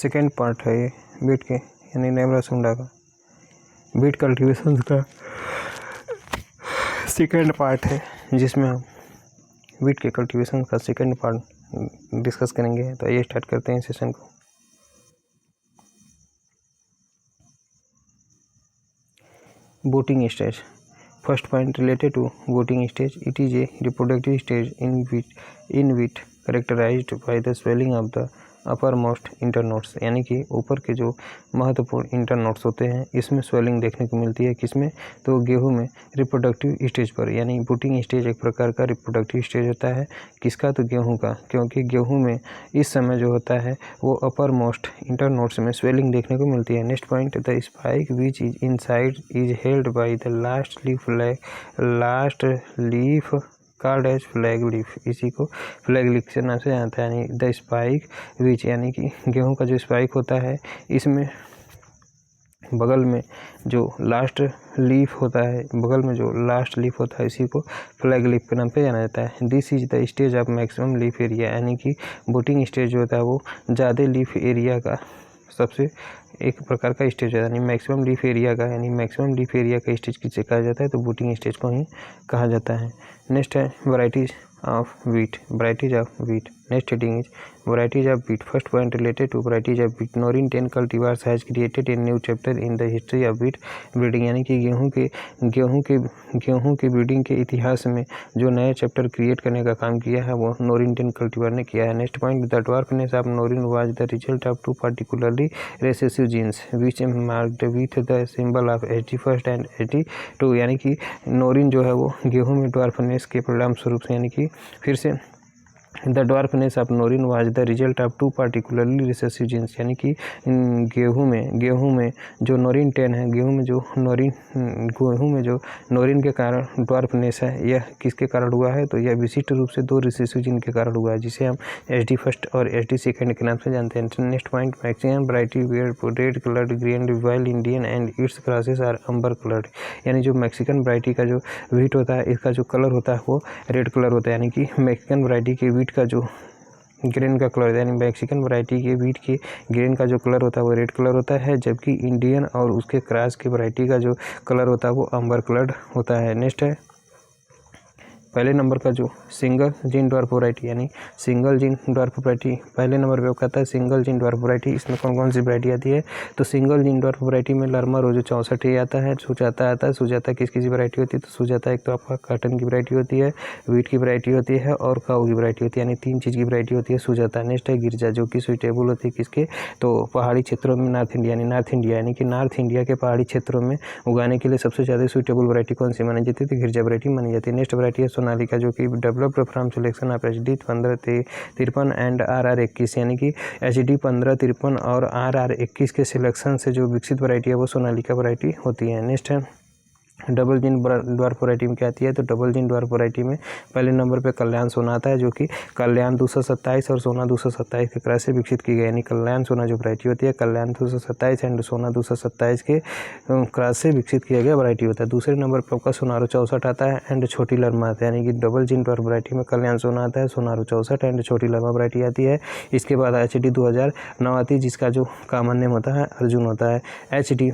Second part है ये beat के, यानी नेवरा सुंडा का बीट कल्टीवेशन का सेकेंड पार्ट है, जिसमें हम बीट के कल्टीवेशन का सेकेंड पार्ट डिस्कस करेंगे। तो आइए स्टार्ट करते हैं सेशन को। Booting stage. First point related to booting stage, it is a reproductive stage in which characterized by the swelling of the uppermost internodes, यानी कि ऊपर के जो महत्वपूर्ण इंटरनोड्स होते हैं इसमें स्वेलिंग देखने को मिलती है। किसमें? तो गेहूं में रिप्रोडक्टिव स्टेज पर, यानी बोटिंग स्टेज एक प्रकार का रिप्रोडक्टिव स्टेज होता है। किसका? तो गेहूं का, क्योंकि गेहूं में इस समय जो होता है वो अपर मोस्ट इंटरनोड्स में स्वेलिंग देखने को मिलती है। Next point, the spike which is inside is held by the last leaf called as flag leaf, इसी को फ्लैग लीफ से नाम से जानता है। यानी द स्पाइक विच, यानी कि गेहूं का जो स्पाइक होता है इसमें बगल में जो लास्ट लीफ होता है, इसी को फ्लैग लीफ के नाम पे जाना जाता है। This is the stage of maximum leaf area, यानी कि बोटिंग स्टेज जो होता है वो ज़्यादा लीफ एरिया का सबसे एक प्रकार का स्टेज है, यानी मैक्सिमम लीफ एरिया का, यानी मैक्सिमम लीफ एरिया का स्टेज किसे कहा जाता है? तो बोटिंग स्टेज को ही कहा जाता है। नेक्स्ट है varieties of wheat. Next heading is varieties of wheat. First point related to varieties of wheat, Norin 10 cultivars has created a new chapter in the history of wheat breeding, यानी कि गेहूं के breeding के इतिहास में जो नया चैप्टर क्रिएट करने का काम किया है वो नोरिन 10 कल्टीवार ने किया है। Next point, the dwarfness of Norin was the result of two particularly recessive genes which marked with the symbol of HD1 and HD2, यानी कि नोरिन जो है वो गेहूं में ड्वार्फनेस के परिणाम स्वरूप से, यानी कि फिर से the dwarfness of Norin was the result of two particularly recessive genes, यानी कि गेहूं में जो नोरिन 10 है, गेहूं में जो नोरिन के कारण ड्वार्फनेस है, यह किसके कारण हुआ है? तो यह विशिष्ट रूप से 2 रिसेसिव जीन के कारण हुआ है, जिसे हम HD1 और HD2 के नाम से जानते हैं। Next point, maximum variety were red coloured grain while Indian and its crosses are amber coloured, यानी जो मैक्सिकन वैरायटी का जो व्हीट होता है इसका जो कलर होता है वो रेड कलर होता है, यानी कि मैक्सिकन वैरायटी के व्हीट का जो ग्रेन का कलर, यानी मैक्सिकन वैरायटी के व्हीट के ग्रेन का जो कलर होता है वो रेड कलर होता है, जबकि इंडियन और उसके क्रॉस के वैरायटी का जो कलर होता है वो अंबर कलर्ड होता है। नेक्स्ट है पहले नंबर का जो सिंगल जीन ड्वार्फ वैरायटी, यानी सिंगल जीन ड्वार्फ वैरायटी पहले नंबर पे कहता है सिंगल जीन ड्वार्फ वैरायटी। इसमें कौन कौन सी वैरायटी आती है? तो सिंगल जीन ड्वार्फ वैरायटी में लर्मा रोजो 64 आता है, सुजाता आता है। सुजाता किस वैरायटी होती है? तो सुजाता एक तो आपका काटन की वैरायटी होती है, वीट की वैरायटी होती है और काऊ की वैरायटी होती है, यानी 3 चीज़ की वैरायटी होती है सुजाता। नेक्स्ट है गिरजा, जो कि सुइटेबल होती है किसके? तो पहाड़ी क्षेत्रों में, नॉर्थ इंडिया यानी कि नॉर्थ इंडिया के पहाड़ी क्षेत्रों में उगाने के लिए सबसे ज़्यादा सुइटेबल वैरायटी कौन सी मानी जाती है? तो गिरजा वैरायटी मानी जाती है। नेक्स्ट वैरायटी है सोनालिका, जो कि developed from selection of HD15-53 and RR21, यानी कि HD15-53 और RR21 के सिलेक्शन से जो विकसित वैरायटी है वो सोनालिका वैरायटी होती है। नेक्स्ट है डबल जीन ड्वार्फ वैरायटी में क्या आती है? तो डबल जीन ड्वार्फ वैरायटी में पहले नंबर पे कल्याण सोना आता है, जो कि कल्याण 227 और सोना 227 के क्रॉस से विकसित की गई, यानी कल्याण सोना जो वैरायटी होती है कल्याण 227 एंड सोना 227 के क्रॉस से विकसित किया गया वैरायटी होता है। दूसरे नंबर पर आपका सोनारो 64 आता है एंड छोटी लर्मा आता है, यानी कि डबल जीन ड्वार्फ वैरायटी में कल्याण सोना आता है, सोनारो 64 एंड छोटी लर्मा वैरायटी आती है। इसके बाद HD 2009 आती है, जिसका जो कॉमन नेम होता है अर्जुन होता है। HD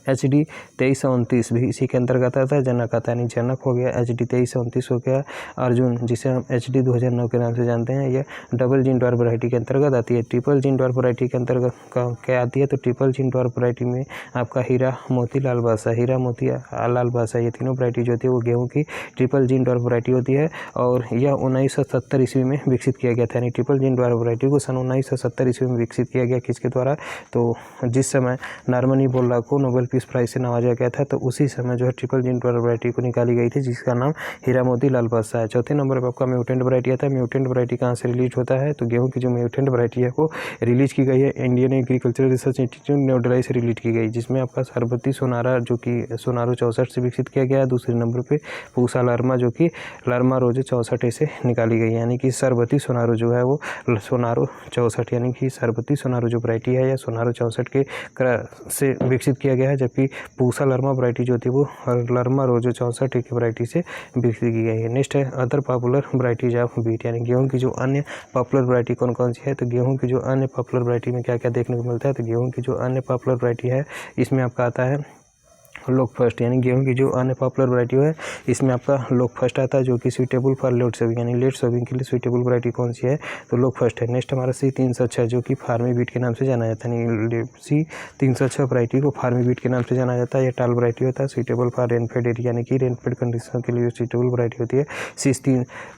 2329 भी इसी के अंतर्गत आता है, जनक आता है, यानी जनक हो गया, HD 2329 हो गया। अर्जुन, जिसे हम HD 2009 के नाम से जानते हैं, यह डबल जीन ड्वार्फ वैरायटी के अंतर्गत आती है। ट्रिपल जीन ड्वार्फ वैरायटी के अंतर्गत क्या आती है? तो ट्रिपल जीन ड्वार्फ वैरायटी में आपका हीरा मोती लाल बासा, ये तीनों वैरायटी जो होती है वो गेहूँ की ट्रिपल जीन ड्वार्फ वैरायटी होती है, और यह 1970 ईस्वी में विकसित किया गया था, यानी ट्रिपल जीन ड्वार्फ वैरायटी को सन 1970 ईस्वी में विकसित किया गया। किसके द्वारा? तो जिस समय नॉर्मनी बोल्ला को नोबेल पीस प्राइज से नवाजा गया था, तो उसी समय जो है ट्रिपल जीन ड्वार्फ वैरायटी को निकाली गई थी, जिसका नाम हीरा मोती लाल बादशाह है। चौथे नंबर पर आपका म्यूटेंट वैरायटी आता है। म्यूटेंट वैरायटी कहाँ से रिलीज होता है? तो गेहूं की जो म्यूटेंट वैरायटी है वो रिलीज की गई है Indian agricultural research institute new Delhi से रिलीज की गई, जिसमें आपका सरबती सोनारा, जो कि सोनारो 64 से विकसित किया गया है। दूसरे नंबर पर पूसा लर्मा, जो कि लर्मा रोज 64 से निकाली गई, यानी कि सरबती सोनारो जो है वो सोनारो 64, यानी कि सरबती सोनारो जो वैरायटी है या सोनारो 64 के से विकसित किया गया है, जबकि पूसा लर्मा वैरायटी जो होती है वो लर्मा रोजो 64 की वैरायटी से विकसित की गई है। नेक्स्ट है other popular varieties of wheat, यानी गेहूँ की जो अन्य पॉपुलर वैरायटी कौन कौन सी है। तो गेहूँ की जो अन्य पॉपुलर वैरायटी में क्या क्या देखने को मिलता है। तो गेहूँ की जो अन्य पॉपुलर वैरायटी है इसमें आपका आता है लोक फर्स्ट, यानी गेहूं की जो अन्य पॉपुलर वैरायटी है इसमें आपका लोक फर्स्ट आता है जो कि सूटेबल फॉर लेट सोविंग, यानी लेट सोविंग के लिए सूटेबल वैरायटी कौन सी है। तो लोक फर्स्ट है। नेक्स्ट हमारा C306 जो कि फार्मी बीट के नाम से जाना जाता है, यानी C306 वैरायटी को फार्मी बीट के नाम से जाना जाता है। यह टाल वैरायटी होता है, सूटेबल फॉर रेनफेड एरिया, यानी कि रेनफेड कंडीशन के लिए सूटेबल वैरायटी होती है।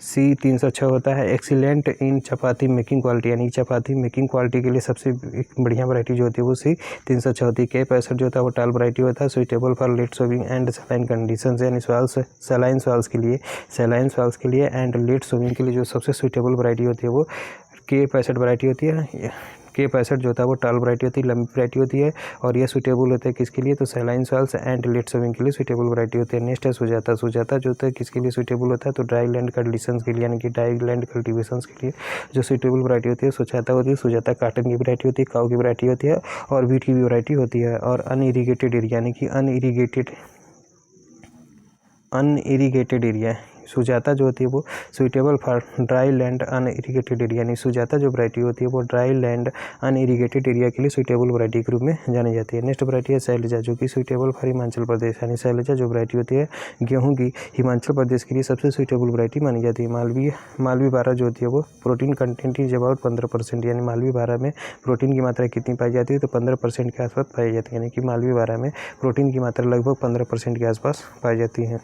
C306 होता है एक्सीलेंट इन चपाती मेकिंग क्वालिटी, यानी चपाती मेकिंग क्वालिटी के लिए सबसे बढ़िया वैरायटी जो होती है वो C306 होती है। K65 जो होता है वो टाल वैरायटी होता है, suitable for late sowing and saline conditions, यानी सलाइन सॉल्स के लिए एंड लेट सोविंग के लिए जो सबसे सूटेबल वैरायटी होती है वो K65 वैरायटी होती है। K65 जो होता है वो टाल वैरायटी होती है, लंबी वैरायटी होती है और यह सूटेबल होता है किसके लिए। तो saline souls and late sowing के लिए सूटेबल वैरायटी होती है। नेक्स्ट है सुजाता जो होता है किसके लिए सूटेबल होता है। तो ड्राई लैंड कंडीशंस के लिए, यानी कि ड्राई लैंड कल्टिवेशंस के लिए जो सूटेबल वैरायटी होती है सुजाता होती है। सुजाता काटन की वैरायटी होती है, काऊ की वैरायटी होती है और व्हीट की भी वैरायटी होती है। और अनइरीगेटेड एरिया, यानी कि अनइरीगेटेड एरिया सुजाता जो होती है वो suitable for dry land unirrigated area, यानी सुजाता जो वैरायटी होती है वो ड्राई लैंड अनइरीगेटेड एरिया के लिए सूटेबल वैरायटी के रूप में जानी जाती है। नेक्स्ट वैरायटी है शैलजा जो कि सूटेबल फॉर हिमाचल प्रदेश, यानी शैलजा जो वैरायटी होती है गेहूँ की हिमाचल प्रदेश के लिए सबसे सूटेबल वैरायटी मानी जाती है। मालवी 12 जो होती है वो प्रोटीन कंटेंट इज अबाउट 15%, यानी मालवी 12 में प्रोटीन की मात्रा कितनी पाई जाती है। तो 15% के आसपास पाई जाती है, यानी कि मालवी 12 में प्रोटीन की मात्रा लगभग 15% के आसपास पाई जाती है,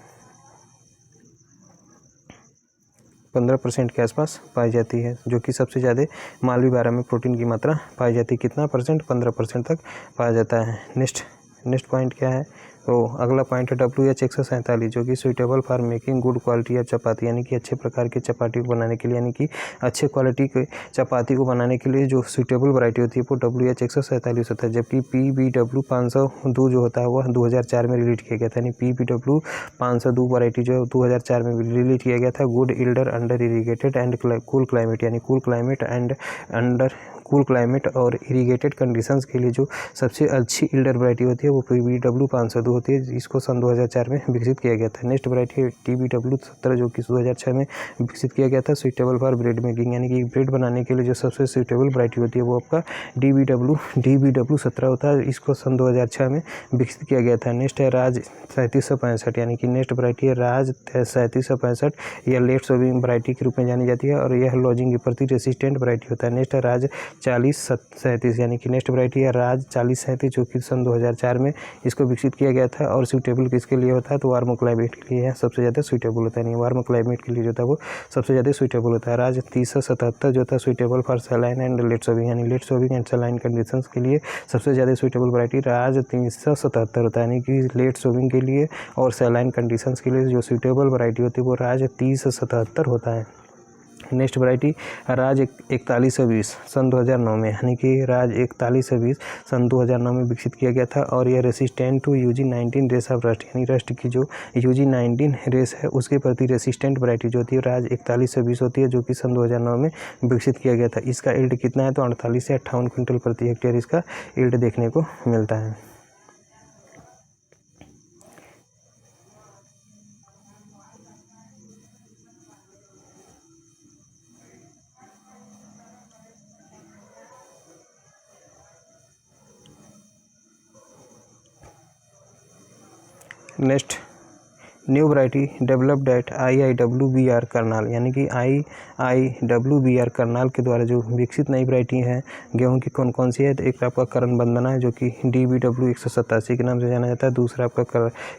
15% के आसपास पाई जाती है, जो कि सबसे ज़्यादा मालवी 12 में प्रोटीन की मात्रा पाई जाती है। कितना परसेंट, 15% तक पाया जाता है। नेक्स्ट पॉइंट क्या है। तो अगला पॉइंट है WH147 जो कि suitable for making good quality of chapati, यानी कि अच्छे प्रकार की चपाती को बनाने के लिए, यानी कि अच्छे क्वालिटी के चपाती को बनाने के लिए जो सूटेबल वैरायटी होती है वो WH147 होता है। जबकि PBW 502 जो होता है वह 2004 में रिलीज किया गया था, यानी PBW 502 वैरायटी जो 2004 में रिलीज किया गया था। Good elder under irrigated and cool climate, यानी कूल क्लाइमेट और इरीगेटेड कंडीशंस के लिए जो सबसे अच्छी इल्डर वैरायटी होती है वो PBW 502 होती है। इसको सन 2004 में विकसित किया गया था। नेक्स्ट वैरायटी है TBW 17 जो कि 2006 में विकसित किया गया था, सूटेबल फॉर ब्रेड मेकिंग, यानी कि ब्रेड बनाने के लिए जो सबसे सूटेबल वैरायटी होती है वो आपका DBW 17 होता है। इसको सन 2006 में विकसित किया गया था। नेक्स्ट है राज 3765, यानी कि नेक्स्ट वैरायटी है राज 3765, यह लेट सोविंग वैरायटी के रूप में जानी जाती है और यह लॉजिंग के प्रति रेसिस्टेंट वैरायटी होता है। नेक्स्ट है राज 4037, यानी कि नेक्स्ट वैरायटी है राज 4037 जो कि सन 2004 में इसको विकसित किया गया था और सूटेबल किसके लिए होता है। तो वार्म क्लाइमेट के लिए सबसे ज़्यादा सूटेबल होता है, नहीं वार्म क्लाइमेट के लिए जो था वो सबसे ज़्यादा सूटेबल होता है। राज 377 जो था suitable for saline and late sowing, यानी late sowing and saline conditions के लिए सबसे ज़्यादा सूटेबल वैरायटी राज 377 होता है, यानी कि लेट सोविंग के लिए और सलाइन कंडीशंस के लिए जो सूटेबल वैरायटी होती है वो राज 377 होता है। नेक्स्ट वैरायटी राज 4120 सन 2009 में, यानी कि राज 4120 सन 2009 में विकसित किया गया था और यह resistant to UG19 race of rust, यानी रस्ट की जो UG19 रेस है उसके प्रति रेसिस्टेंट वैरायटी जो होती है राज 4120 होती है, जो कि सन 2009 में विकसित किया गया था। इसका यील्ड कितना है। तो 48 से 58 क्विंटल प्रति हेक्टेयर इसका यील्ड देखने को मिलता है। Next new variety developed eight IIWBR Karnal, यानी कि IIWBR करनाल के द्वारा जो विकसित नई वैरायटी है गेहूं की कौन कौन सी है। तो एक आपका करण बंदना है जो कि DBW 187 के नाम से जाना जाता है। दूसरा आपका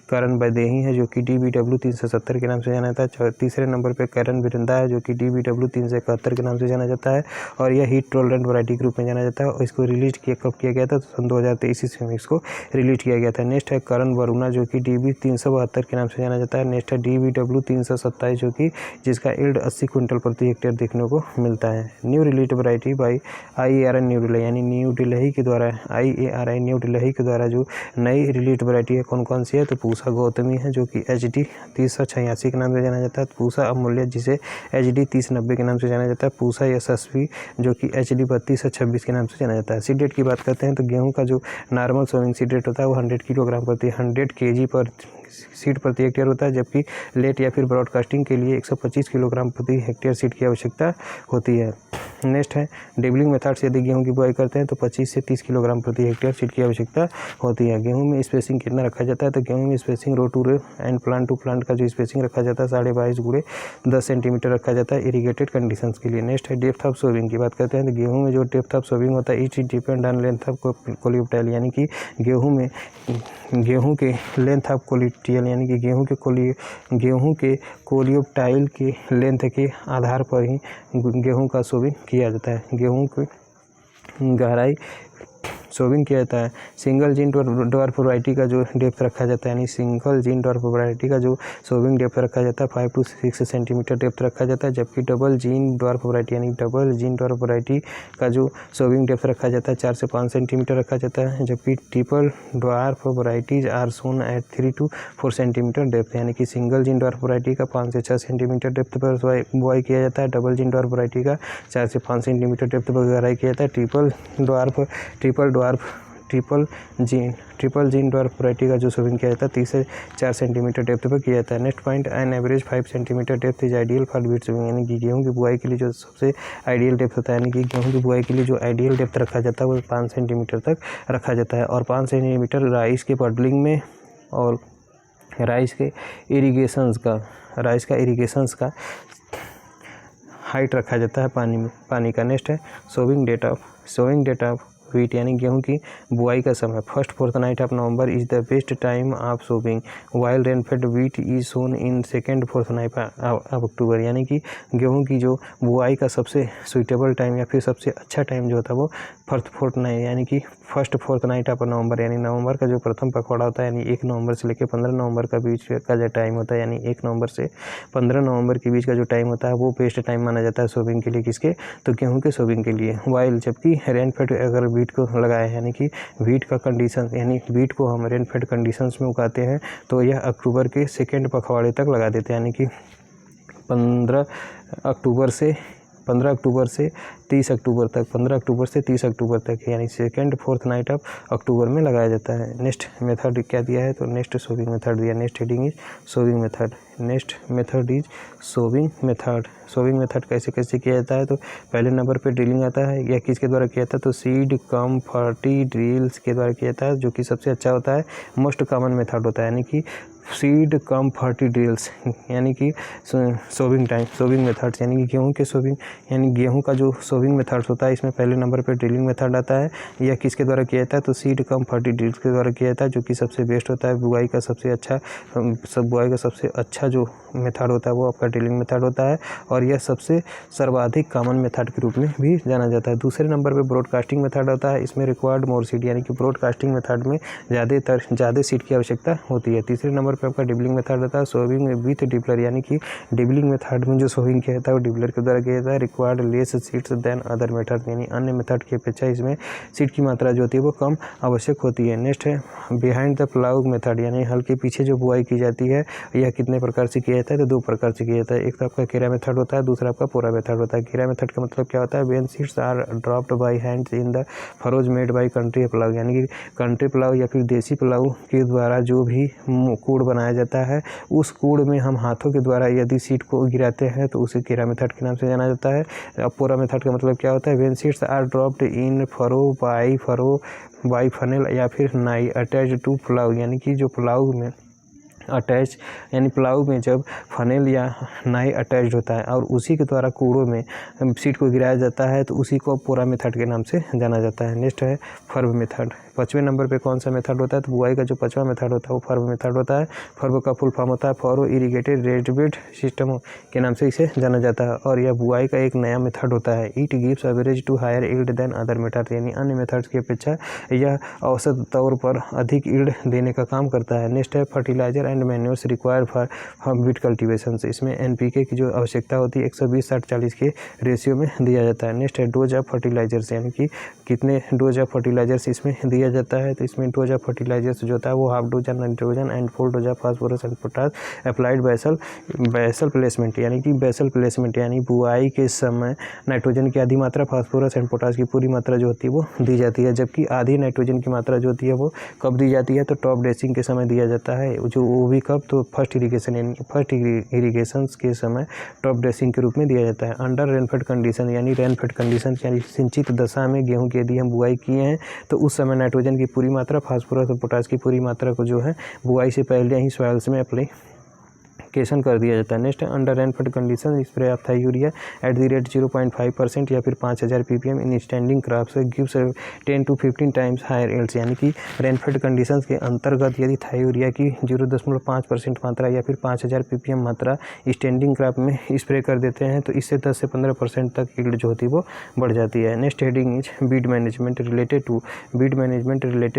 करण बैदेही है जो कि DBW 370 के नाम से जाना जाता है। तीसरे नंबर पर करण बिरंदा है जो कि DBW 371 के नाम से जाना जाता है और यह हीट टॉलरेंट वैरायटी के रूप में जाना जाता है और इसको रिलीज कब किया गया था। तो सन 2023 ईस्वी में इसको रिलीज किया गया था। नेक्स्ट है करण वरुणा जो कि DB 372 के नाम से जाना जाना जाता है। नेक्स्ट है DBW 327 जो कि जिसका यील्ड 80 क्विंटल प्रति हेक्टेयर देखने को मिलता है। New release variety by IARI new Delhi यानी न्यू दिल्ली के द्वारा IARI न्यू दिल्ली के द्वारा जो नई रिलीज वैरायटी है कौन कौन सी है, तो पूसा गौतमी है जो कि HD 3086 के नाम से जाना जाता है। पूसा अमूल्य जिसे HD 3090 के नाम से जाना जाता है। पूसा यशस्वी जो कि HD 3226 के नाम से जाना जाता है। सीड रेट की बात करते हैं तो गेहूं का जो नॉर्मल सोइंग सीड रेट होता है वो 100 किलोग्राम प्रति 100 kg पर सीड प्रति हेक्टेयर होता है, जबकि लेट या फिर ब्रॉडकास्टिंग के लिए 125 किलोग्राम प्रति हेक्टेयर सीड की आवश्यकता होती है। नेक्स्ट है डिबलिंग मेथड से यदि गेहूं की बुआई करते हैं तो 25 से 30 किलोग्राम प्रति हेक्टेयर सीड की आवश्यकता होती है। गेहूं में स्पेसिंग कितना रखा जाता है, तो गेहूं में spacing row to row and plant to plant का जो स्पेसिंग रखा जाता है 22.5 गुणे 10 सेंटीमीटर रखा जाता है इरीगेटेड कंडीशंस के लिए। नेक्स्ट है डेप्थ ऑफ सोविंग की बात करते हैं तो गेहूं में जो डेप्थ ऑफ सोविंग होता है it depend on length of coleoptile यानी कि गेहूं के लेंथ ऑफ कोलियोप्टाइल यानी कि गेहूं के कोलियोप्टाइल के लेंथ के आधार पर ही गेहूं का सोविंग किया जाता है। गेहूं की गहराई सोविंग किया जाता है। सिंगल जीन डॉर्फ वैरायटी का जो डेप्थ रखा जाता है यानी सिंगल जीन डॉर्फ वैरायटी का जो सोविंग डेप्थ रखा जाता है 5 से 6 सेंटीमीटर डेप्थ रखा जाता है, जबकि डबल जीन डॉर्फ वैरायटी यानी डबल जीन डॉर्फ वैरायटी का जो सोविंग डेप्थ रखा जाता है 4 से 5 सेंटीमीटर रखा जाता है, जबकि triple dwarf varieties are sown at 3 to 4 centimetre depth यानी कि सिंगल जीन डॉर्फ वैरायटी का 5 से 6 सेंटीमीटर डेप्थ पर बुआई किया जाता है। डबल जीन डॉर्फ वैरायटी का 4 से 5 सेंटीमीटर डेप्थ पर गहराई किया जाता है। ट्रिपल जीन डॉर्फ वैरायटी का जो सोविंग किया जाता है 3 से 4 सेंटीमीटर डेप्थ पर किया जाता है। Next point an average 5 centimetre depth is ideal for wheat sowing यानी कि गेहूं की बुआई के लिए जो सबसे आइडियल डेप्थ होता है यानी कि गेहूं की बुआई के लिए जो आइडियल डेप्थ रखा जाता है वो 5 सेंटीमीटर तक रखा जाता है। और 5 सेंटीमीटर राइस के पडलिंग में और राइस का इरीगेशंस का हाइट रखा जाता है पानी का। नेक्स्ट है सोविंग डेट ऑफ वीट यानी गेहूं की बुआई का समय first fortnight of November is the best time of sowing while rainfed wheat is sown in second fortnight of October यानी कि गेहूं की जो बुआई का सबसे सुइटेबल टाइम या फिर सबसे अच्छा टाइम जो होता है वो फर्स्ट फोर्थनाइट यानी कि फर्स्ट फोर्थनाइट ऑफ नवंबर यानी नवंबर का जो प्रथम पखवाड़ा होता है यानी 1 नवंबर से लेकर 15 नवंबर का बीच का जो टाइम होता है यानी 1 नवंबर से 15 नवंबर के बीच का जो टाइम होता है वो बेस्ट टाइम माना जाता है सोविंग के लिए। किसके, तो गेहूं के सोविंग के लिए। वाइल जबकि रेनफेड अगर वीट को लगाए यानी कि वीट का कंडीशन यानी वीट को हम रेनफेड कंडीशंस में उगाते हैं तो यह अक्टूबर के सेकेंड पखवाड़े तक लगा देते हैं यानी कि 15 अक्टूबर से 30 अक्टूबर तक यानी second fourth night of October में लगाया जाता है। नेक्स्ट मेथड क्या दिया है, तो नेक्स्ट सोविंग मेथड दिया। Next heading is sowing method. Next method is sowing method. Sowing method कैसे कैसे किया जाता है, तो पहले नंबर पे ड्रिलिंग आता है। यह किसके द्वारा किया जाता है, तो सीड कम फर्टी ड्रिल्स के द्वारा किया जाता है, जो कि सबसे अच्छा होता है, मोस्ट कॉमन मेथड होता है, यानी कि सीड कम फर्टी ड्रिल्स यानी कि सोविंग मेथड्स यानी कि गेहूं के सोविंग यानी गेहूं का जो सोविंग मेथड्स होता है इसमें पहले नंबर पे ड्रिलिंग मेथड आता है। यह किसके द्वारा किया जाता है, तो सीड कम फर्टी ड्रिल्स के द्वारा किया जाता है, जो कि सबसे बेस्ट होता है। बुआई का सबसे अच्छा जो मेथड होता है वो आपका ड्रिलिंग मेथड होता है और यह सबसे सर्वाधिक कॉमन मेथड के रूप में भी जाना जाता है। दूसरे नंबर पे ब्रॉडकास्टिंग मेथड होता है, इसमें रिक्वायर्ड मोर सीड यानी कि ब्रॉडकास्टिंग मेथड में ज़्यादा सीड की आवश्यकता होती है। तीसरे नंबर पे आपका डिबलिंग मेथड होता है, सोविंग विथ डिबलर यानी कि डिबलिंग मेथड में जो सोविंग किया जाता है वो डिबलर के द्वारा किया जाता है। Required less seeds than other method यानी अन्य मेथड की अपेक्षा इसमें सीड की मात्रा जो होती है वो कम आवश्यक होती है। नेक्स्ट है बिहाइंड द प्लाउ मेथड यानी हल के पीछे जो बुआई की जाती है यह कितने प्रकार से किया जाता है, तो दो प्रकार से किया जाता है। एक तो आपका केरा मेथड होता है, दूसरा आपका पोरा मेथड होता है। केरा मेथड का मतलब क्या होता है, when seeds are dropped by hands in the furrows made by country plough यानी कि कंट्री प्लाउ या फिर देसी प्लाउ के द्वारा जो भी कूड़ बनाया जाता है उस कूड़ में हम हाथों के द्वारा यदि सीड को गिराते हैं तो उसे केरा मेथड के नाम से जाना जाता है। अब पोरा मेथड का मतलब क्या होता है, when seeds are dropped in furrow by funnel या फिर नाई अटैच टू प्लाउ यानी कि जो प्लाउ में अटैच यानी प्लाउ में जब फनेल या नाई अटैच्ड होता है और उसी के द्वारा कूड़ों में सीड को गिराया जाता है तो उसी को पोरा मेथड के नाम से जाना जाता है। नेक्स्ट है फर्व मेथड। 5वें नंबर पे कौन सा मेथड होता है, तो बुआई का जो 5वां मेथड होता है वो फर्व मेथड होता है। फर्व का फुल फॉर्म होता है furrow irrigated raised bed system के नाम से इसे जाना जाता है, और यह बुआई का एक नया मेथड होता है। It gives average to higher yield than other method, यानी अन्य मेथड्स की अपेक्षा यह औसत तौर पर अधिक यील्ड देने का काम करता है। नेक्स्ट है fertiliser and manures required for wheat cultivation. इसमें एनपीके की जो आवश्यकता होती है 120-60-40 के रेशियो में दिया जाता है। नेक्स्ट है डोज ऑफ फर्टिलाइजर्स, यानी कि कितने डोज ऑफ फर्टिलाइजर्स इसमें दिया जाता है, तो इसमें डोज ऑफ फर्टिलाइजर्स जो होता है वो half dose of nitrogen and full dose of phosphorus and potash applied basal placement, यानी कि बेसल प्लेसमेंट यानी बुआई के समय नाइट्रोजन की आधी मात्रा, फास्फोरस एंड पोटास की पूरी मात्रा जो होती है वो दी जाती है। जबकि आधी नाइट्रोजन की मात्रा जो होती है वो कब दी जाती है, तो टॉप ड्रेसिंग के समय दिया जाता है, जो वो भी कब, तो फर्स्ट इरीगेशन के समय टॉप ड्रेसिंग के रूप में दिया जाता है। अंडर रेनफेड कंडीशन, यानी रेनफेड कंडीशन यानी सिंचित दशा में गेहूं की यदि हम बुआई किए हैं तो उस समय नाइट्रोजन की पूरी मात्रा, फास्फोरस और पोटास की पूरी मात्रा को जो है बुआई से पहले ही सॉइल्स में एप्लीकेशन कर दिया जाता है। नेक्स्ट है under rainfed condition spray of thiourea at the rate 0.5% या फिर 5000 ppm in standing crops gives 10 to 15 times higher yields, यानी कि रेनफेड कंडीशंस के अंतर्गत यदि थाईयूरिया की 0.5% मात्रा या फिर 5000 ppm मात्रा स्टैंडिंग क्रॉप में स्प्रे कर देते हैं तो इससे 10 से 15% तक यील्ड जो होती है वो बढ़ जाती है। Next heading is wheat management related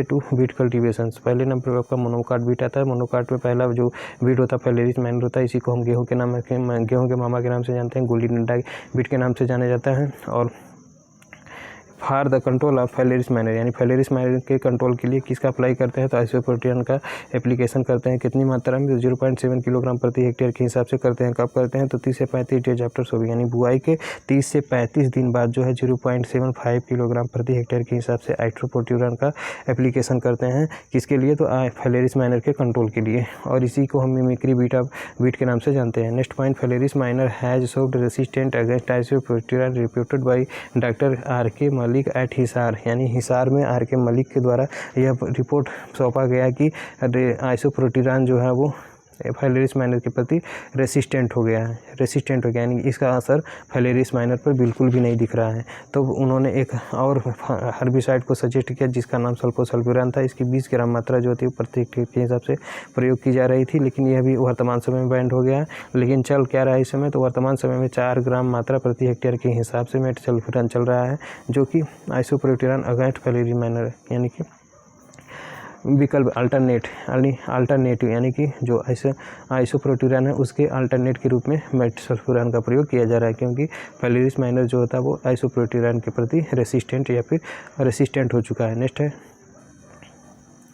to wheat cultivation. पहले नंबर पर आपका मोनोकाट बीट आता है। मोनोकाट में पहला जो बीट होता है फेलेरिस माइनर होता है, इसी को हम गेहूं के मामा के नाम से जानते हैं, गुल्ली डंडा बीट के नाम से जाना जाता है। और for the control of Phalaris minor, यानी फेलेरिस माइनर के कंट्रोल के लिए किसका अप्लाई करते हैं, तो आइसोप्रोटियन का एप्लीकेशन करते हैं। कितनी मात्रा में, 0.7 किलोग्राम प्रति हेक्टेयर के हिसाब से करते हैं। कब करते हैं, तो 30 से 35 डेज आफ्टर सोइंग, यानी बुआई के 30 से 35 दिन बाद जो है 0.75 किलोग्राम प्रति हेक्टेयर के हिसाब से आइसोप्रोटियन का एप्लीकेशन करते हैं। किसके लिए, तो फेलेरिस माइनर के कंट्रोल के लिए, और इसी को हम मिमिक्री बीट के नाम से जानते हैं। Next point, Phalaris minor has showed resistant against isoproturon reported by doctor R K. Malik at Hisar, यानी हिसार में आर.के. मलिक के द्वारा यह रिपोर्ट सौंपा गया कि आइसोप्रोटिरान जो है वो फेलेरिस माइनर के प्रति रेसिस्टेंट हो गया, यानी इसका असर फेलेरिस माइनर पर बिल्कुल भी नहीं दिख रहा है। तो उन्होंने एक और हर्बिसाइड को सजेस्ट किया जिसका नाम सल्फोसल्फ्यूरान था। इसकी 20 ग्राम मात्रा जो होती है प्रति हेक्टेयर के हिसाब से प्रयोग की जा रही थी, लेकिन यह भी वर्तमान समय में बैंड हो गया है। लेकिन चल क्या रहा है इस समय, तो वर्तमान समय में 4 ग्राम मात्रा प्रति हेक्टेयर के हिसाब से मेटसल्फ्यूरान चल रहा है, जो कि आइसोप्रोटिरान अगेंस्ट फेलेरिस माइनर, यानी कि विकल्प अल्टरनेटिव, यानी कि जो आइसोप्रोटिरान है उसके अल्टरनेट के रूप में मेटसल्फ्यूरान का प्रयोग किया जा रहा है, क्योंकि फेलेरिस माइनर जो होता है वो आइसोप्रोटिरान के प्रति रेसिस्टेंट हो चुका है। नेक्स्ट है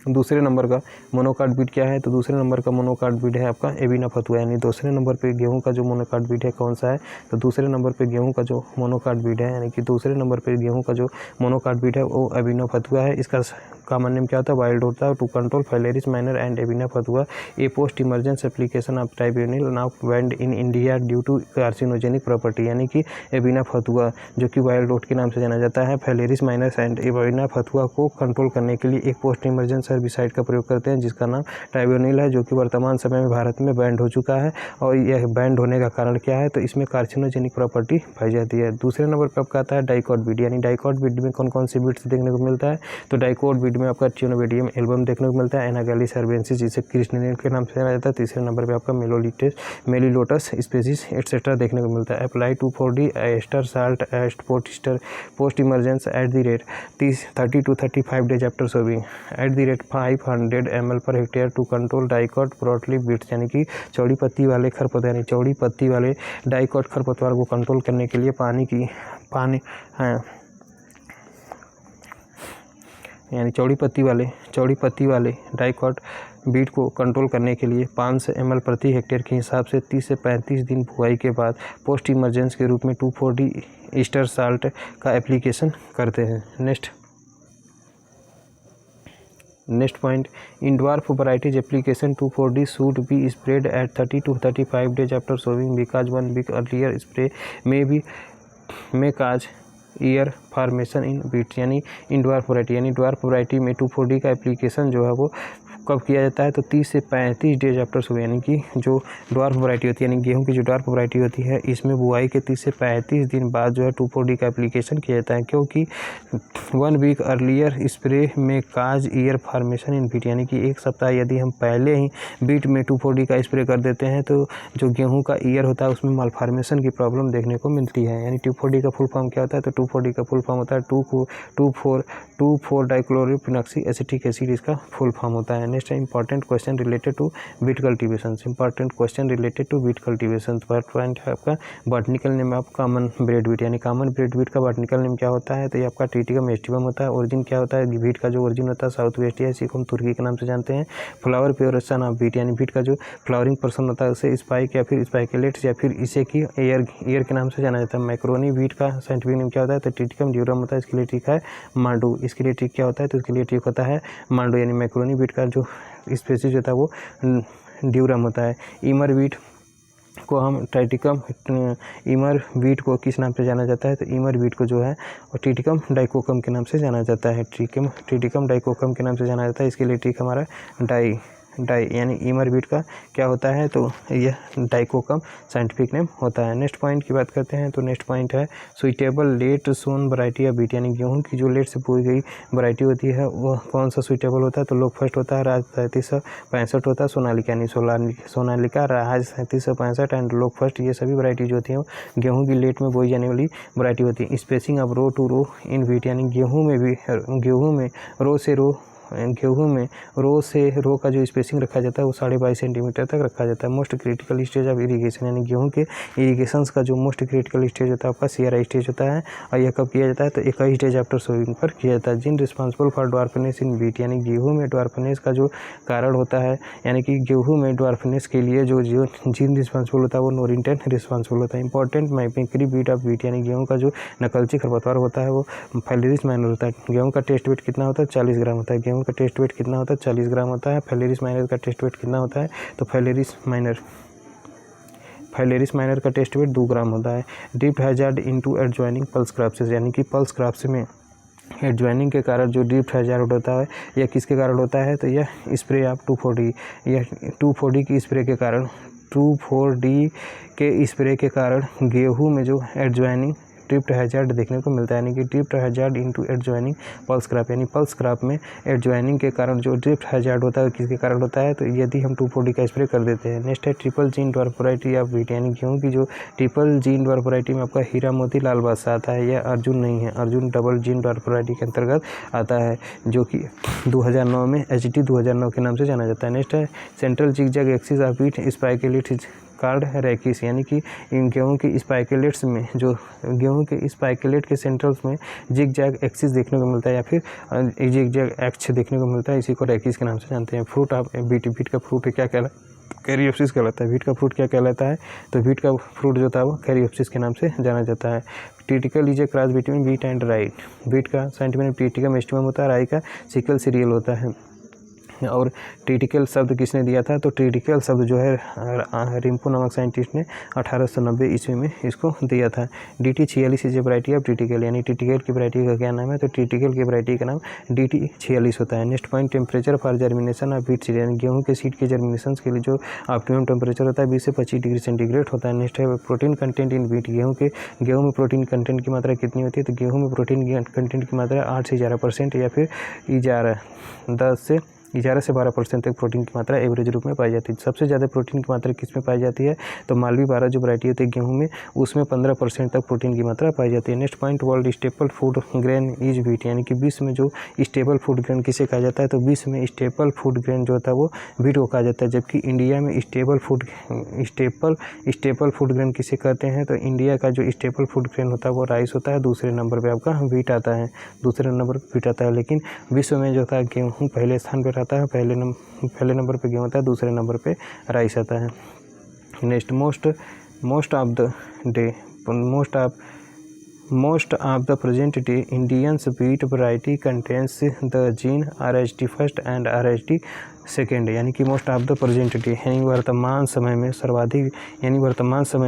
दूसरे नंबर का मोनोकाट बीट क्या है, तो दूसरे नंबर का मोनोकाट बीट है आपका एविना फतुआ, यानी दूसरे नंबर पे गेहूं का जो मोनोकाट बीट है कौन सा है, तो दूसरे नंबर पे गेहूं का जो मोनोकाट बीट है, यानी कि दूसरे नंबर पे गेहूं का जो मोनोकाट बीट है वो एविना फतुआ है। इसका कॉमन नेम क्या होता है, वाइल्ड होता है। To control Phalaris minor and Avena fatua a post emergence application of tribunil now banned in India due to carcinogenic property, यानी कि एविना फतुआ जो कि वाइल्ड रोड के नाम से जाना जाता है, Phalaris minor and Avena Fatuha को कंट्रोल करने के लिए एक पोस्ट इमरजेंस हर्बिसाइड का प्रयोग करते हैं जिसका नाम ट्राइब्यूनिल है, जो कि वर्तमान समय में भारत में बैंड हो चुका है। और यह बैंड होने का कारण क्या है, तो इसमें कार्सिनोजेनिक प्रॉपर्टी पाई जाती है। दूसरे नंबर पर आपका आता है डाइकॉट बीट, यानी डाइकॉट बीट में कौन कौन सी बीट्स देखने को मिलता है, तो डाइकॉट बीट में आपका ट्यूनोवेडियम एल्बम देखने को मिलता है, एनागैलिस हर्बेंसिस जिसे क्रिस्टिनिल के नाम से जाना जाता है। तीसरे नंबर पर आपका मेलिलोटस स्पीसीज एटसेट्रा देखने को मिलता है। Apply 2,4-D ester salt as post emergence at the rate 30 to 35 days after sowing at the rate 500 ml पर hectare to control dicot broadleaf weeds, यानी कि चौड़ी पत्ती वाले खरपतवार, यानी चौड़ी पत्ती वाले डाइकॉट खरपतवार को कंट्रोल करने के लिए यानी चौड़ी पत्ती वाले डाइकॉट बीट को कंट्रोल करने के लिए 500 ml प्रति हेक्टेयर के हिसाब से 30 से 35 दिन बुआई के बाद पोस्ट इमरजेंस के रूप में 2,4-D एस्टर साल्ट का एप्लीकेशन करते हैं। Next point, in dwarf varieties application 2,4-D should be sprayed at 30 to 35 days after sowing because 1 week earlier spray may cause ear formation in wheats, यानी in dwarf variety, यानी dwarf variety में 2,4-D का application जो है वो कब किया जाता है, तो 30 से 35 डेज आफ्टर सोइंग, यानी कि जो ड्वार्फ वैरायटी होती है, यानी गेहूं की जो ड्वार्फ वैरायटी होती है, इसमें बुआई के 30 से 35 दिन बाद जो है 2,4-D का एप्लीकेशन किया जाता है, क्योंकि 1 वीक अर्लियर स्प्रे में काज ईयर फॉर्मेशन इन बीट, यानी कि 1 सप्ताह यदि हम पहले ही बीट में 2,4-D का स्प्रे कर देते हैं तो जो गेहूं का ईयर होता है उसमें माल फॉर्मेशन की प्रॉब्लम देखने को मिलती है। यानी 2,4-D का फुल फॉर्म क्या होता है, तो 2,4-D का फुल फॉर्म होता है 2,4 डाइक्लोरोफिनॉक्सी एसिटिक एसिड, इसका फुल फॉर्म होता है। नेक्स्ट है important question related to wheat cultivation, important question related to wheat cultivation. First point है आपका botanical name of common bread wheat, यानी कॉमन ब्रेड बीट का बॉटनिकल नेम क्या होता है, तो ये आपका ट्रिटिकम एस्टिवम होता है। ओरिजिन क्या होता है, बीट का जो ओरिजिन होता है साउथ वेस्ट एशिया, इसी को हम तुर्की के नाम से जानते हैं। फ्लावर प्योरेशन ऑफ बीट, यानी बीट का जो फ्लावरिंग पर्सन होता है उसे स्पाइक या फिर स्पाइकलेट्स या फिर इसे की एयर के नाम से जाना जाता है। मैक्रोनी बीट का साइंटिफिक नेम क्या होता है, तो ट्रिटिकम ड्यूरम होता है, इसके लिए ठीक है मांडू, इसके लिए ठीक क्या होता है, तो इसके लिए ठीक होता है मांडू, यानी मैक्रोनी बीट का जो स्पीशीज होता है वो ड्यूरम होता है। ईमर बीट को हम ट्रिटिकम, ईमर बीट को किस नाम से जाना जाता है, तो ईमर बीट को जो है और ट्रिटिकम डाइकोकम के नाम से जाना जाता है, ट्रिटिकम डाइकोकम के नाम से जाना जाता है। इसके लिए ठीक हमारा डाई यानी ईमर बीट का क्या होता है, तो यह डाइकोकम साइंटिफिक नेम होता है। नेक्स्ट पॉइंट की बात करते हैं, तो नेक्स्ट पॉइंट है suitable late sown variety of wheat, यानी गेहूं की जो लेट से बोई गई वैरायटी होती है वह कौन सा सुइटेबल होता है, तो लोग फर्स्ट होता है राज 3765 होता है, सोनालिका यानी सोनालिका राज 3765 एंड लोग फर्स्ट, ये सभी वैरायटी जो होती है गेहूँ की लेट में बोई जाने वाली वैरायटी होती है। Spacing of row to row in wheat, यानी गेहूँ में रो से रो का जो स्पेसिंग रखा जाता है वो 22.5 सेंटीमीटर तक रखा जाता है। Most critical stage of irrigation, यानी गेहूं के इरीगेशन का जो मोस्ट क्रिटिकल स्टेज होता है आपका सीआरआई स्टेज होता है, और यह कब किया जाता है, तो 21 डेज आफ्टर सोइंग पर किया जाता है। Genes responsible for dwarfness in wheat, यानी गेहूँ में ड्वार्फनेस का जो कारण होता है, यानी कि गेहूँ में ड्वार्फनेस के लिए जो जिन रिस्पॉन्सिबल होता है वो नोरिंटेन रिस्पॉन्सिबल होता है। इंपॉर्टेंट माइमिक्री बीट ऑफ बीट, यानी गेहूँ का जो नकलची खरपतवार होता है वो फाइलेरिस माइनर होता है। गेहूँ का टेस्ट वेट कितना होता है, 40 ग्राम होता है। गेहूँ का टेस्ट वेट कितना होता है, 40 ग्राम होता है। फाइलेरिस माइनर का टेस्ट वेट कितना होता है, तो फाइलेरिस माइनर का टेस्ट वेट 2 ग्राम होता है। Drift hazard into adjoining pulse crops, यानी कि पल्स क्रॉप्स में एडजॉइनिंग के कारण जो ड्रिफ्ट हैजार्ड होता है यह किसके कारण होता है, तो यह स्प्रे ऑफ 2,4-D, यह 2,4-D की स्प्रे के कारण 2,4-D के स्प्रे के कारण गेहूँ में जो एडजॉइनिंग ड्रिफ्ट हैजार्ड देखने को मिलता है, यानी कि drift hazard into adjoining pulse crop, यानी पल्स क्रॉप में एडजॉइनिंग के कारण जो ड्रिफ्ट हैजार्ड होता है किसके कारण होता है, तो यदि हम 2,4-D का स्प्रे कर देते हैं। नेक्स्ट है triple gene dwarf variety of wheat, यानी गेहूँ की जो ट्रिपल जीन ड्वार्फ वैरायटी में आपका हीरा मोती लाल बादशाह आता है, यह अर्जुन नहीं है, Arjun double gene dwarf variety के अंतर्गत आता है, जो कि 2009 में HT 2009 के नाम से जाना जाता है। नेक्स्ट है central zigzag axis of wheat spikelets called rachis, यानी कि गेहूँ की स्पाइकलेट्स में जो गेहूँ के स्पाइकलेट के सेंट्रल्स में जिग जैग एक्सिस देखने को मिलता है या फिर जिग जैग एक्स देखने को मिलता है, इसी को रैकिस के नाम से जानते हैं। फ्रूट ऑफ बीट का फ्रूट क्या कहलाता है, कैरियोप्सिस कहलाता है। बीट का फ्रूट क्या कहलाता है, तो बीट का फ्रूट जो था वो कैरियोप्सिस के नाम से जाना जाता है। Triticale is a cross between wheat and rye, wheat का साइंटिफिक ट्रिटिकम एस्टिवम होता है, राई का सिकल सीरियल होता है। और ट्रिटिकल शब्द किसने दिया था, तो ट्रिटिकल शब्द जो है रिम्पो नामक साइंटिस्ट ने 1890 ईस्वी में इसको दिया था। DT46 is a variety of triticale, यानी ट्रिटिकल की वैरायटी का क्या नाम है, तो ट्रिटिकल की वैरायटी का नाम DT46 होता है। Next point temperature for germination of wheat seed, यानी गेहूँ के सीड के जर्मिनेशन के लिए जो ऑप्टिमम टेम्परेचर होता है 20 से 25 डिग्री सेंटीग्रेड होता है। नेक्स्ट है प्रोटीन कंटेंट इन बीट, गेहूँ में प्रोटीन कंटेंट की मात्रा कितनी होती है, तो गेहूँ में प्रोटीन कंटेंट की मात्रा 8 से 11% या फिर 11 से 12% तक प्रोटीन की मात्रा एवरेज रूप में पाई जाती है। सबसे ज़्यादा प्रोटीन की मात्रा किस में पाई जाती है, तो मालवी 12 जो वैरायटी होती है गेहूं में उसमें 15% तक प्रोटीन की मात्रा पाई जाती है। Next point world staple food grain is wheat, यानी कि विश्व में जो स्टेबल फूड ग्रेन किसे कहा जाता है, तो विश्व में स्टेपल फूड ग्रेन जो होता है वो बीट को कहा जाता है, जबकि इंडिया में स्टेपल फूड ग्रेन किसे कहते हैं, तो इंडिया का जो स्टेपल फूड ग्रेन होता है वो राइस होता है, दूसरे नंबर पर आपका बीट आता है, लेकिन विश्व में जो था गेहूँ पहले स्थान पर आता है, पहले नंबर पे गेहूँ आता है, दूसरे नंबर पे राइस आता है। Next most of the present day Indian wheat variety contains the gene RHD first and RHD second यानी कि most of the present day यानी वर्तमान समय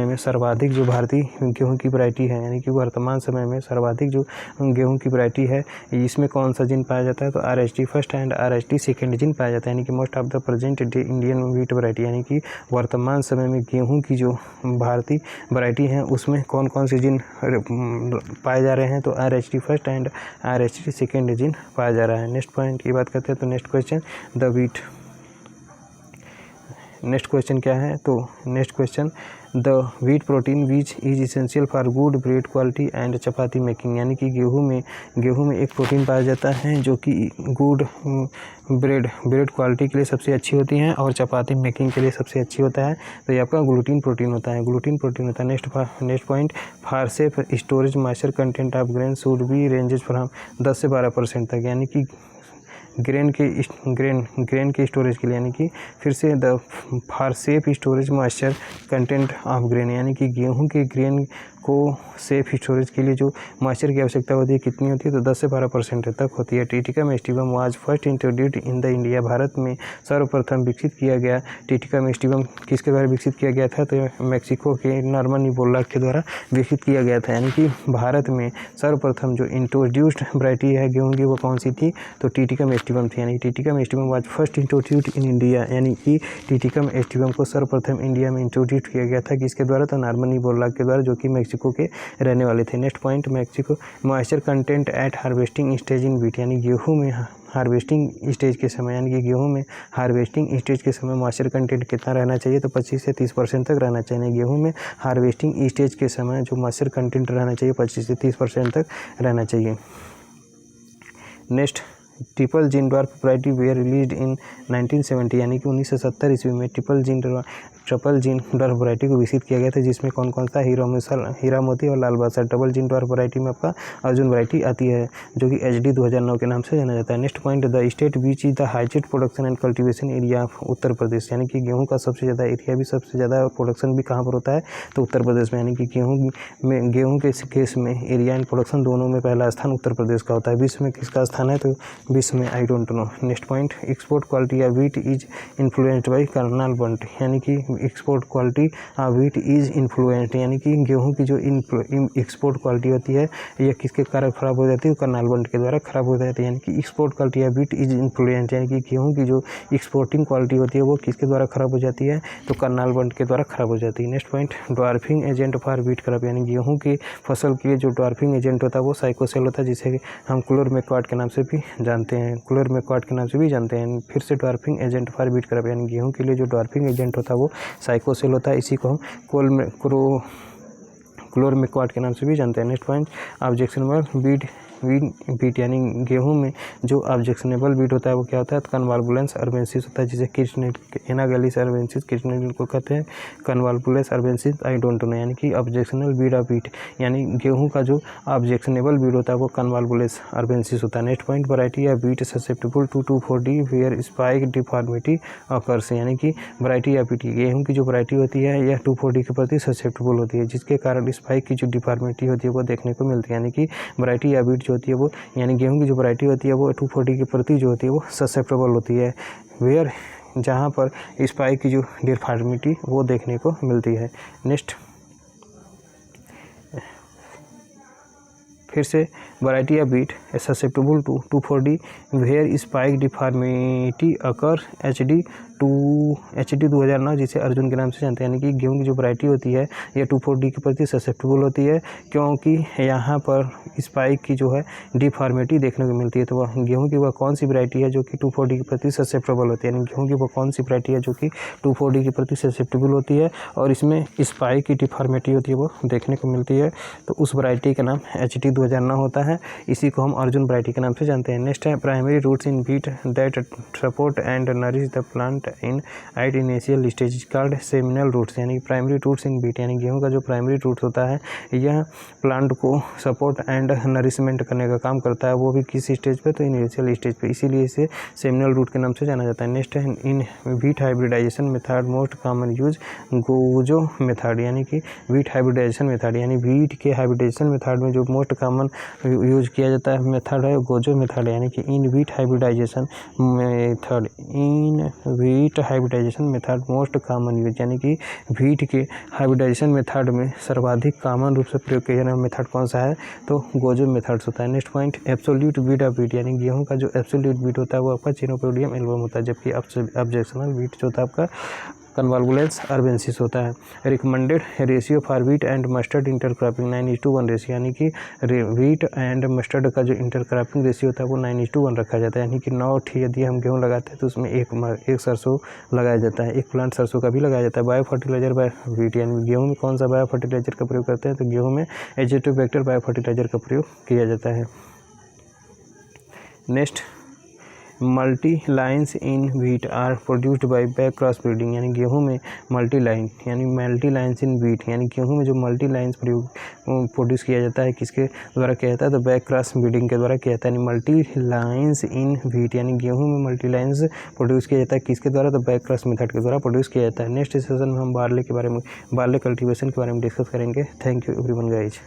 में सर्वाधिक जो भारतीय गेहूं की वैरायटी है, यानी कि वर्तमान समय में सर्वाधिक जो गेहूं की वैरायटी है इसमें कौन सा जिन पाया जाता है, तो RHD first and RHD second genes पाया जाता है। यानी कि most of the present day Indian wheat variety, यानी कि वर्तमान समय में गेहूँ की जो भारतीय वैरायटी है उसमें कौन कौन से जिन पाए जा रहे हैं, तो RHD first and RHD second genes पाया जा रहा है। नेक्स्ट पॉइंट की बात करते हैं तो नेक्स्ट क्वेश्चन नेक्स्ट क्वेश्चन क्या है, तो next question the wheat protein which is essential for good bread quality and chapati making, यानी कि गेहूं में एक प्रोटीन पाया जाता है जो कि गुड ब्रेड क्वालिटी के लिए सबसे अच्छी होती हैं और चपाती मेकिंग के लिए सबसे अच्छी होता है, तो ये आपका ग्लूटीन प्रोटीन होता है। Next point for safe storage moisture content of grain should be ranges from 10 से 12% तक, यानी कि ग्रेन के स्टोरेज के लिए, यानी कि फिर से the for safe storage moisture content of grain, यानी कि गेहूं के ग्रेन को सेफ स्टोरेज के लिए जो मॉइस्चर की आवश्यकता होती है कितनी होती है, तो 10 से 12% तक होती है। Triticum aestivum was first introduced in the India, Bharat में सर्वप्रथम विकसित किया गया टिटिकम एस्टिवम किसके द्वारा विकसित किया गया था, तो मैक्सिको के नॉर्मन इबोला के द्वारा विकसित किया गया था। यानी कि भारत में सर्वप्रथम जो इंट्रोड्यूस्ड वैरायटी है गेहूं की वो कौन सी थी, तो टिटिकम एस्टिवम थी। यानी Triticum aestivum was first introduced in India, यानी कि टिटिकम एस्टिवम को सर्वप्रथम इंडिया में इंट्रोड्यूस किया गया था किसके द्वारा, तो नॉर्मन इबोला के द्वारा, जो कि मैक्सिको के रहने वाले थे। Next point Mexico moisture content eight harvesting stage in wheat, यानी गेहूं में हार्वेस्टिंग स्टेज के समय, यानी कि गेहूं में हार्वेस्टिंग स्टेज के समय मॉइस्चर कंटेंट कितना रहना चाहिए, तो 25 से 30% तक रहना चाहिए। गेहूं में हार्वेस्टिंग स्टेज के समय जो मॉइस्चर कंटेंट रहना चाहिए 25 से 30% तक रहना चाहिए। Next triple gene dwarf variety were released in 1970, यानी कि 1970 ईस्वी में ट्रिपल जीन डॉर्फ वैरायटी को विकसित किया गया था, जिसमें कौन कौन सा हीरा मोती और लाल बादशाह। डबल जीन डॉर्फ वैरायटी में आपका अर्जुन वैरायटी आती है जो कि HD 2009 के नाम से जाना जाता है। Next point the state which is the highest production and cultivation area of Uttar Pradesh, यानी कि गेहूं का सबसे ज़्यादा एरिया भी सबसे ज़्यादा प्रोडक्शन भी कहाँ पर होता है, तो उत्तर प्रदेश में। यानी कि गेहूँ के केस में एरिया एंड प्रोडक्शन दोनों में पहला स्थान उत्तर प्रदेश का होता है। विश्व में किसका स्थान है, तो विश्व में I don't know. Next point export quality of wheat is influenced by Karnal bunt, यानी कि export quality of wheat is influenced, यानी कि गेहूं की जो एक्सपोर्ट क्वालिटी होती है यह किसके कारण खराब हो जाती है, कर्नाल बंट के द्वारा खराब हो जाती है। यानी कि export quality of wheat is influenced, यानी कि गेहूं की जो एक्सपोर्टिंग क्वालिटी होती है वो किसके द्वारा खराब हो जाती है, तो कर्नाल बंट के द्वारा खराब हो जाती है। Next point dwarfing agent for wheat crop, यानी गेहूं की फसल के लिए जो ड्वार्फिंग एजेंट होता है वो साइकोसेल होता है, जिसे हम क्लोरमेक्वाट के नाम से भी जानते हैं, फिर से dwarfing agent for wheat crop, यानी गेहूं के लिए जो ड्वार्फिंग एजेंट होता है वो साइकोसेल होता है, इसी को हम क्लोरमेक्वाट के नाम से भी जानते हैं। नेक्स्ट पॉइंट ऑब्जेक्शनेबल बीट, यानी गेहूं में जो ऑब्जेक्शनेबल बीट होता है वो क्या होता है, कन्वाल्वुलेंस अर्बेंसिस होता है, जिसे एनागैलिस अर्बेंसिस किसनेट को कहते हैं, कन्वाल्वुलेंस अर्बेंसिस आई डोंट नो। यानी कि ऑब्जेक्शनल बीट ऑफ व्हीट, यानी गेहूं का जो ऑब्जेक्शनेबल बीट होता है वो कन्वाल्वुलेंस अर्बेंसिस होता है। Next point variety of wheat susceptible to 2,4-D where spike deformity occurs, यानी कि वैरायटी ऑफ व्हीट गेहूं की जो वैरायटी होती है यह 2,4-D के प्रति ससेप्टेबल होती है, जिसके कारण स्पाइक की जो डिफॉर्मिटी होती है वो देखने को मिलती है। यानी कि वैरायटी ऑफ व्हीट जो होती है वो, यानी गेहूं की जो वैरायटी होती है वो 2,4-D के प्रति जो होती है वो ससेप्टेबल होती है, वेयर जहां पर स्पाइक की जो डिफॉर्मिटी वो देखने को मिलती है। नेक्स्ट फिर से variety of wheat susceptible to 2,4-D where spike deformity occur HD 2009, जिसे अर्जुन के नाम से जानते हैं। यानी कि गेहूं की जो वैरायटी होती है यह 2,4-D के प्रति ससेप्टेबल होती है, क्योंकि यहाँ पर स्पाइक की जो है डिफॉर्मिटी देखने को मिलती है। तो वह गेहूं की वह कौन सी वैरायटी है जो कि 2,4-D के प्रति ससेप्टेबल होती है, यानी गेहूं की वह कौन सी वैरायटी है जो कि 2,4-D के प्रति ससेप्टेबल होती है और इसमें स्पाइक की डिफॉर्मिटी होती है वो देखने को मिलती है, तो उस वैरायटी का नाम HD 2009 होता है, इसी को हम अर्जुन वैरायटी के नाम से जानते हैं। नेक्स्ट है primary roots in wheat that support and nourish the plant in at initial stage called seminal roots, यानी प्राइमरी रूट्स इन बीट, यानी गेहूँ का जो प्राइमरी रूट्स होता है यह प्लांट को सपोर्ट एंड नरिशमेंट करने का काम करता है, वो भी किस स्टेज पे, तो इनिशियल स्टेज पे, इसीलिए इसे सेमिनल रूट के नाम से जाना जाता है। नेक्स्ट है in wheat hybridization method most common use gojo method, यानी कि वीट हाइब्रिडाइजेशन मेथड, यानी वीट के हाइब्रिडाइजेशन मेथड में जो मोस्ट कॉमन यूज किया जाता है मेथड है गोजो मेथड, यानी कि in wheat hybridization method, in wheat hybridization method most common use, यानी कि वीट के हाइब्रिडाइजेशन मेथड में सर्वाधिक कॉमन रूप से प्रयोग किया जाने वाला मेथड कौन सा है, तो गोजो मेथड्स होता है। Next point absolute wheat of wheat, यानी गेहूं का जो एब्सोल्यूट वीट होता है वो आपका चिनोपोडियम एल्बम होता है, जबकि ऑब्जेक्शनल वीट जो होता है आपका कन्वाल्वुलेंस अर्बेंसिस होता है। Recommended ratio for wheat and mustard intercropping 9:1 ratio, यानी कि वीट एंड मस्टर्ड का जो इंटरक्रॉपिंग रेशियो होता है वो 9:1 रखा जाता है, यानी कि 9 यदि हम गेहूँ लगाते हैं तो उसमें एक सरसों लगाया जाता है, एक प्लांट सरसों का भी लगाया जाता है। बायो फर्टिलाइजर बाय वीट, यानी गेहूँ में कौन सा बायो फर्टिलाइजर का प्रयोग करते हैं, तो गेहूँ में एजेटोबैक्टर बायो फर्टिलाइजर का प्रयोग किया जाता है। Next multi lines in wheat are produced by back cross breeding, यानी गेहूं में मल्टी लाइन्स इन वीट, यानी गेहूं में जो मल्टी लाइन्स प्रोड्यूस किया जाता है किसके द्वारा किया जाता है, तो बैक क्रॉस ब्रीडिंग के द्वारा किया जाता है। यानी मल्टी लाइन्स इन वीट, यानी गेहूं में मल्टी लाइन्स प्रोड्यूस किया जाता है किसके द्वारा, तो बैक क्रॉस मेथड के द्वारा प्रोड्यूस किया जाता है। नेक्स्ट सेशन में हम बार्ले कल्टीवेशन के बारे में डिस्कस करेंगे। Thank you everyone guys.